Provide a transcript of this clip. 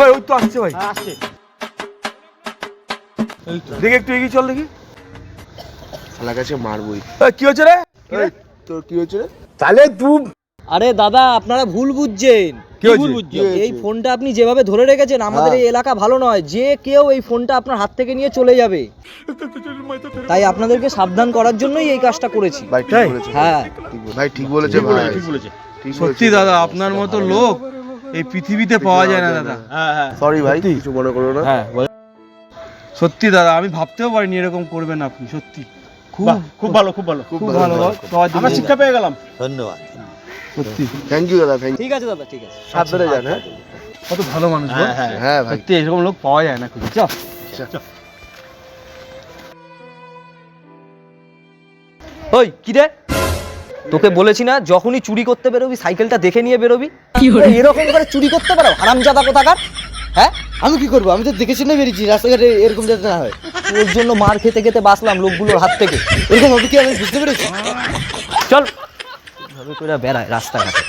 ভাই ওই তো আসছে ভাই, আসছে। দেখি একটু এগিয়ে চল দেখি। শালা কাছে মারবই। কি হচ্ছে রে? এই, তোর কি হচ্ছে রে? তাহলে তুই আরে দাদা আপনারা ভুল বুঝছেন। কি হয়েছে? কি হয়েছে? এই ফোনটা আপনি যেভাবে ধরে রেখেছেন আমাদের এই এলাকা ভালো নয়, যে কেউ এই ফোনটা আপনার হাত থেকে নিয়ে চলে যাবে। তাই আপনাদেরকে সাবধান করার জন্যই এই কাজটা করেছি। ভাই ঠিক বলেছে। হ্যাঁ ভাই ঠিক বলেছে ভাই। ঠিক বলেছে। ঠিক সত্যি বলেছে। দাদা আপনার মতো লোক এই পৃথিবীতে পাওয়া যায় না দাদা। হ্যাঁ হ্যাঁ। সরি ভাই, সত্যি? কিছু মনে করো না। হ্যাঁ সত্যি দাদা, আমি ভাবতেও পারিনি এরকম করবেন আপনি। সত্যি খুব বাহ, খুব ভালো খুব ভালো। খুব ভালো সবার জন্য। আমরা শিক্ষা পেয়ে গেলাম। ধন্যবাদ। সত্যি থ্যাংক ইউ দাদা, থ্যাংক ইউ। ঠিক আছে দাদা, ঠিক আছে। সাবধানে যান। হ্যাঁ কত ভালো মানুষ বল। হ্যাঁ হ্যাঁ ভাই। সত্যি এরকম লোক পাওয়া যায় না খুব। চল ওই কি রে, তোকে বলেছি না যখনই চুরি করতে বেরোবি সাইকেলটা দেখে নিয়ে বেরোবি। এরকম করে চুরি করতে পারো হারামজাদা কোথাকার? হ্যাঁ আমি কি করবো? আমি তো দেখে শুনে বেরিয়েছি, রাস্তাঘাটে এরকম যাতে না হয়। ওর জন্য মার খেতে খেতে বাঁচলাম লোকগুলোর হাত থেকে। এরকম হবে কি আমি বুঝতে পেরেছি। চল ভাবে করে বেড়ায় রাস্তাঘাটে।